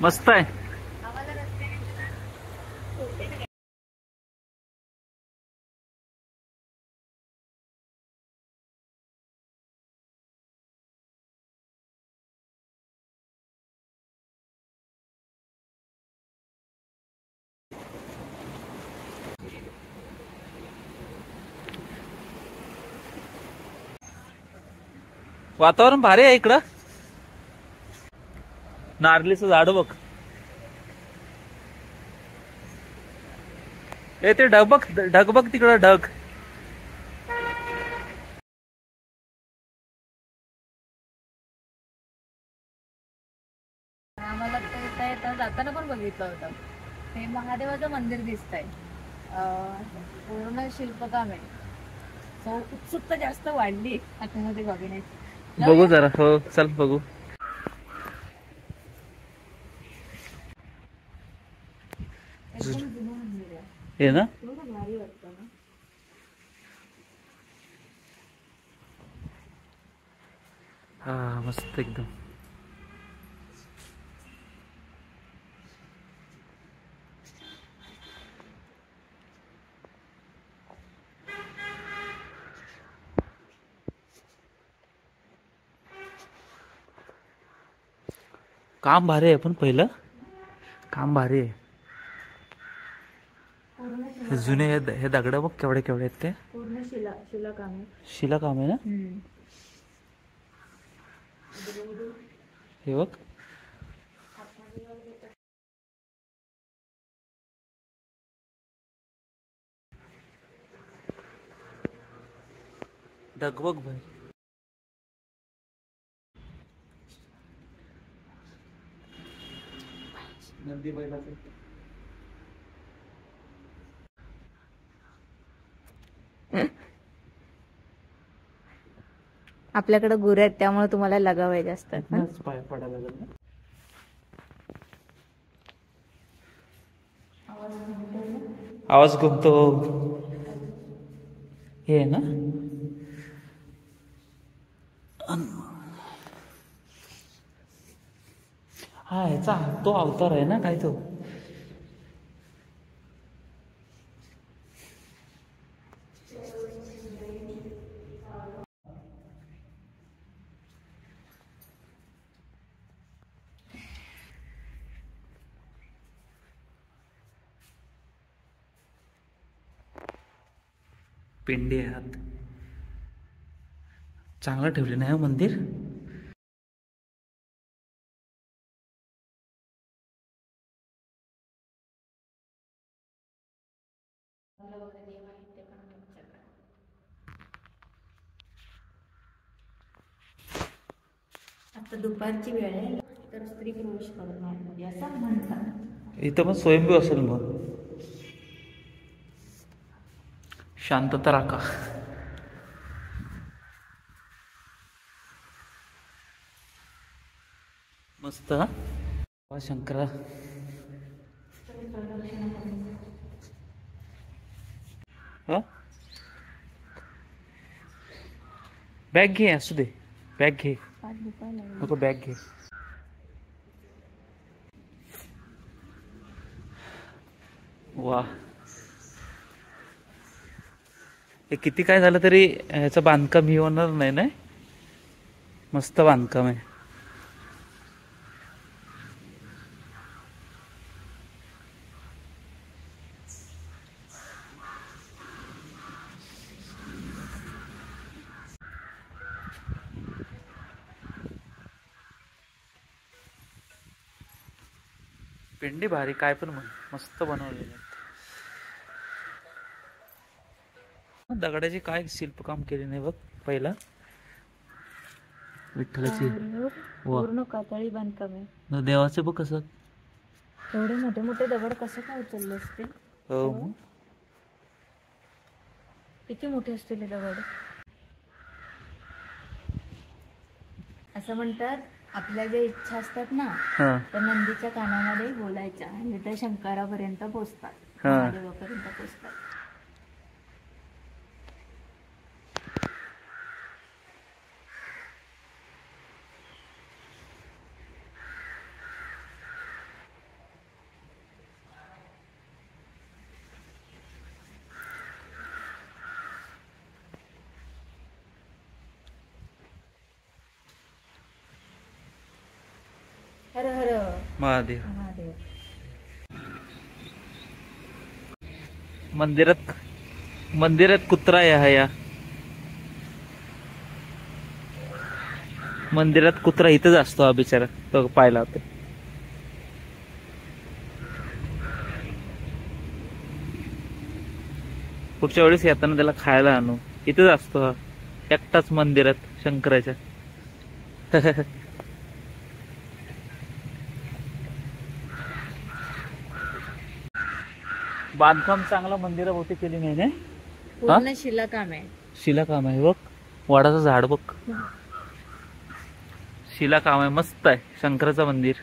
मस्त आहे. वातावरण भारी आहे इकडं. नारळीचं झाड बघ. ए ते ढग बघ, ढग बघ तिकडं ढग. आम्हाला जाताना पण बघितलं होतं. हे महादेवाचं मंदिर दिसतंय. पूर्ण शिल्पकाम आहे. सो उत्सुकता जास्त वाढली आतमध्ये बघण्याची. बघू जरा. हो चल बघू. एकदम जुनं मंदिर आहे. हे ना एवढं भारी वाटतं ना. हा मस्त एकदम. काम भारी आहे पण पहिलं काम भारी आहे. हे जुने हे दगड बघ केवढे केवढे आहेत ते. पूर्ण शिलाकाम आहे. शिलाकाम आहे ना हे बघ. ढग बघ भाई. नंदी बैलाचं. आपल्याकडे गुरे आहेत त्यामुळे तुम्हाला लगावायचे असतात. पाय पडायला लागेल ना. आवाज घुमतो. हे ना हा ह्याचा तो अवतार आहे ना काय तो. पिंडी आहात. चांगलं ठेवले नाही मंदिर. आता दुपारची वेळ आहे तर स्त्री प्रवेश करणार असं म्हणतात. इथं पण स्वयंभू असेल मग. शांतता राखा. मस्त हा शंकरा. हा बॅग घे असू दे. बॅग घे नको बॅग घे. वा हे किती काय झालं तरी ह्याचं बांधकाम ही होणार नाही ना. मस्त बांधकाम आहे. पिंडी भारी काय पण म्हण. मस्त बनवलेले आहेत. दगडाचे काय शिल्पकाम केले नाही बघ पहिला. विठ्ठलाची पूर्ण कातळी बांधकाम आहे. देवाचे बघ कसं एवढे मोठे मोठे दगड कसं काय उचलले असतील. हो किती मोठे असतील हे दगड. असं म्हणतात आपल्या ज्या इच्छा असतात ना त्या नंदीच्या कानामध्ये बोलायच्या आणि त्या शंकरापर्यंत पोचतात. महादेवापर्यंत पोचतात. हर हर महादेव. महादेव. मंदिरात कुत्रा आहे या मंदिरात कुत्रा इथंच असतो हा बिचारा तो पाहिला होता. पुढच्या वेळेस येताना त्याला खायला आणू. इथंच असतो हा एकटाच मंदिरात शंकराच्या. बांधकाम चांगलं मंदिराभोवती केली नाही ना. पूर्ण शिलाकाम आहे. शिलाकाम आहे बघ. वडाचं झाड बघ. शिलाकाम आहे मस्त आहे शंकराचं मंदिर.